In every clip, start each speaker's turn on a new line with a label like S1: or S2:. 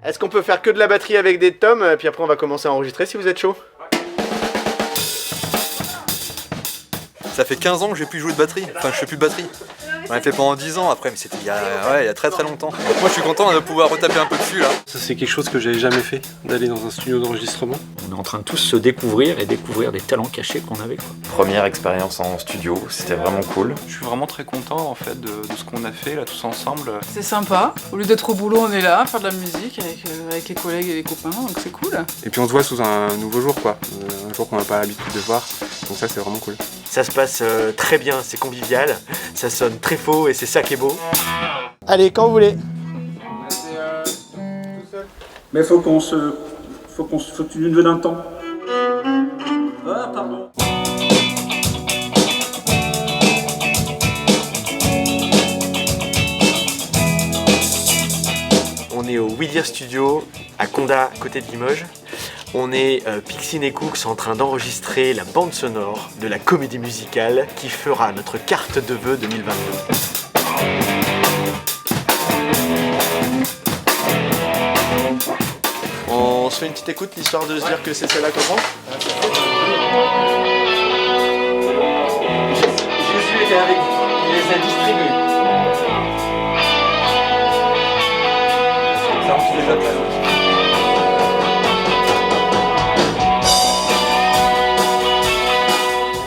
S1: Est-ce qu'on peut faire que de la batterie avec des toms, puis après on va commencer à enregistrer si vous êtes chaud?
S2: Ça fait 15 ans que j'ai plus joué de batterie, enfin je fais plus de batterie. J'en ai fait pendant 10 ans après, mais c'était il y a très très longtemps. Donc moi je suis content de pouvoir retaper un peu dessus là.
S3: Ça c'est quelque chose que j'avais jamais fait, d'aller dans un studio d'enregistrement.
S4: On est en train de tous se découvrir et découvrir des talents cachés qu'on avait, quoi.
S5: Première expérience en studio, c'était vraiment cool.
S6: Je suis vraiment très content en fait de ce qu'on a fait là tous ensemble.
S7: C'est sympa, au lieu d'être au boulot on est là à faire de la musique avec les collègues et les copains, donc c'est cool.
S3: Et puis on se voit sous un nouveau jour quoi, un jour qu'on n'a pas l'habitude de voir, donc ça c'est vraiment cool.
S1: Ça se passe très bien, c'est convivial, ça sonne très faux et c'est ça qui est beau. Allez, quand vous voulez.
S8: Mais faut que tu nous donnes un temps. Ah, pardon.
S1: On est au Willier Studio à Condat, côté de Limoges. On est Pixine et Cooks en train d'enregistrer la bande sonore de la comédie musicale qui fera notre carte de vœux 2022. On se fait une petite écoute, l'histoire de se dire que c'est celle-là qu'on prend. Jésus était avec vous, il les a distribués.
S2: Ça rentre déjà très long.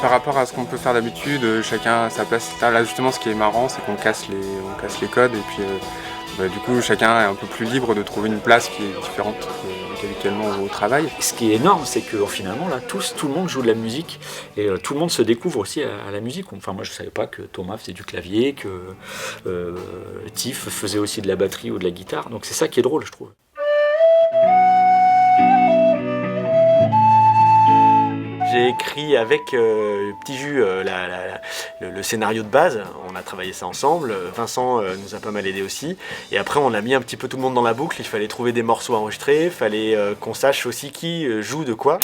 S3: Par rapport à ce qu'on peut faire d'habitude, chacun à sa place. Là justement ce qui est marrant c'est qu'on casse les codes et puis du coup chacun est un peu plus libre de trouver une place qui est différente qu'habituellement au travail.
S4: Ce qui est énorme, c'est que finalement là, tout le monde joue de la musique et tout le monde se découvre aussi à la musique. Enfin moi je savais pas que Thomas faisait du clavier, que Tiff faisait aussi de la batterie ou de la guitare. Donc c'est ça qui est drôle, je trouve.
S1: J'ai écrit avec Petit Jus le scénario de base, on a travaillé ça ensemble, Vincent nous a pas mal aidé aussi, et après on a mis un petit peu tout le monde dans la boucle, il fallait trouver des morceaux à enregistrer, il fallait qu'on sache aussi qui joue de quoi.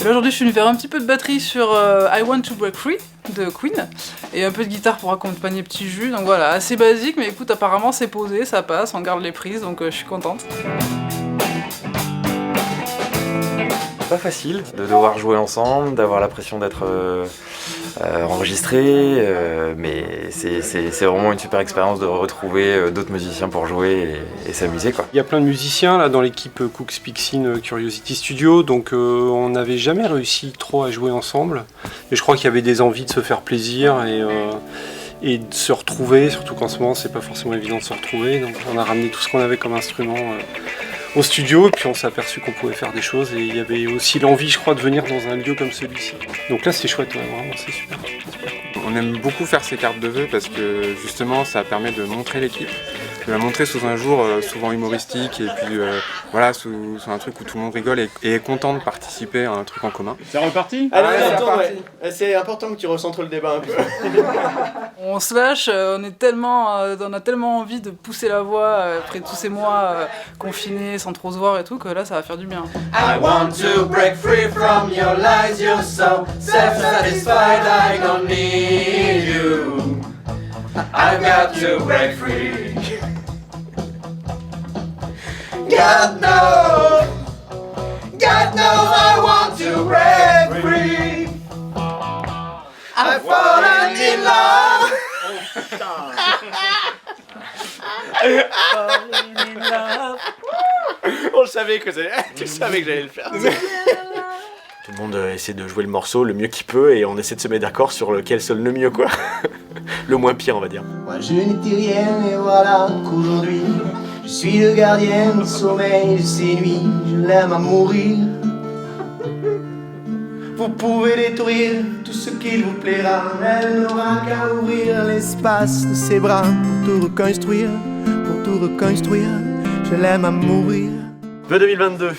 S7: Là aujourd'hui je suis venue faire un petit peu de batterie sur I Want to Break Free de Queen, et un peu de guitare pour accompagner Petit Jus, donc voilà, assez basique, mais écoute apparemment c'est posé, ça passe, on garde les prises, donc je suis contente.
S5: Pas facile de devoir jouer ensemble, d'avoir la pression d'être enregistré, mais c'est vraiment une super expérience de retrouver d'autres musiciens pour jouer et s'amuser quoi.
S3: Il y a plein de musiciens là dans l'équipe Cooks Pixine Curiosity Studio, donc on n'avait jamais réussi trop à jouer ensemble. Et je crois qu'il y avait des envies de se faire plaisir et de se retrouver, surtout qu'en ce moment c'est pas forcément évident de se retrouver. Donc on a ramené tout ce qu'on avait comme instrument au studio et puis on s'est aperçu qu'on pouvait faire des choses et il y avait aussi l'envie je crois de venir dans un lieu comme celui-ci. Donc là c'est chouette, ouais, vraiment c'est super. On aime beaucoup faire ces cartes de vœux parce que justement ça permet de montrer l'équipe, de la montrer sous un jour souvent humoristique et puis voilà sous un truc où tout le monde rigole et est content de participer à un truc en commun.
S8: C'est reparti?
S1: Allez, attends, ouais. C'est important que tu recentres le débat un peu.
S7: On se lâche, on a tellement envie de pousser la voix après tous ces mois confinés sans trop se voir et tout que là ça va faire du bien.
S9: I want to break free from your lies, you're so self-satisfied, I don't need you. I've got to break free. God knows I want to break free. I've fallen in love.
S1: On le savait que tu savais que j'allais le faire. Tout le monde essaie de jouer le morceau le mieux qu'il peut et on essaie de se mettre d'accord sur lequel sonne le mieux quoi. Le moins pire on va dire.
S9: Moi je n'étais rien et voilà qu'aujourd'hui je suis le gardien du sommeil de ces nuits, je l'aime à mourir. Vous pouvez détruire tout ce qu'il vous plaira, elle n'aura qu'à ouvrir l'espace de ses bras pour tout reconstruire, je l'aime à mourir.
S1: Vœux 2022.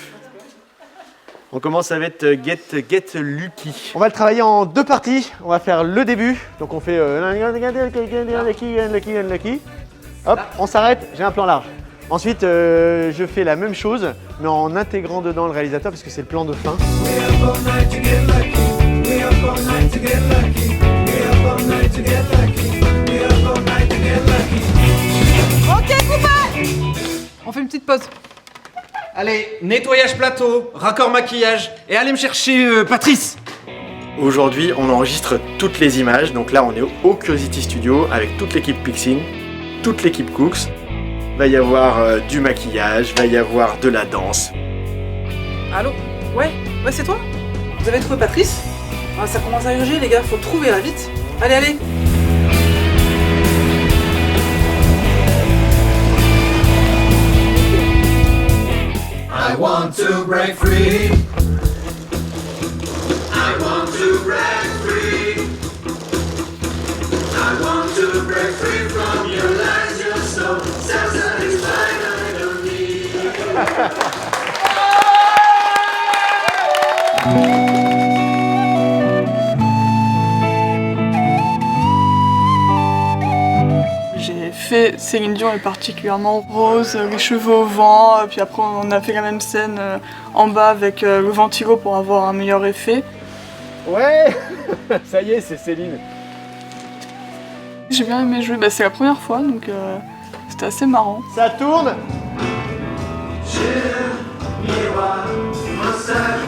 S1: On commence avec Get Lucky. On va le travailler en deux parties. On va faire le début. Donc on fait Lucky. Hop, on s'arrête, j'ai un plan large. Ensuite, je fais la même chose, mais en intégrant dedans le réalisateur parce que c'est le plan de fin.
S7: Ok, coupage! fait une petite pause.
S9: Allez, nettoyage plateau, raccord maquillage, et allez me chercher Patrice.
S1: Aujourd'hui, on enregistre toutes les images. Donc là, on est au Curiosity Studio avec toute l'équipe Pixin, toute l'équipe Cooks. Va y avoir du maquillage, va y avoir de la danse.
S7: Allô? Ouais, c'est toi? Vous avez trouvé Patrice? Ah, ça commence à urger les gars, faut le trouver là, vite. Allez.
S9: I want to break free. I want to break free. I want to break free from your lies, you're so self-satisfied, I don't need.
S10: J'ai fait Céline Dion et particulièrement Rose, les cheveux au vent, puis après on a fait la même scène en bas avec le ventilo pour avoir un meilleur effet.
S1: Ouais. Ça y est, c'est Céline.
S10: J'ai bien aimé jouer, c'est la première fois donc c'était assez marrant.
S1: Ça tourne.
S9: Miroir, massage.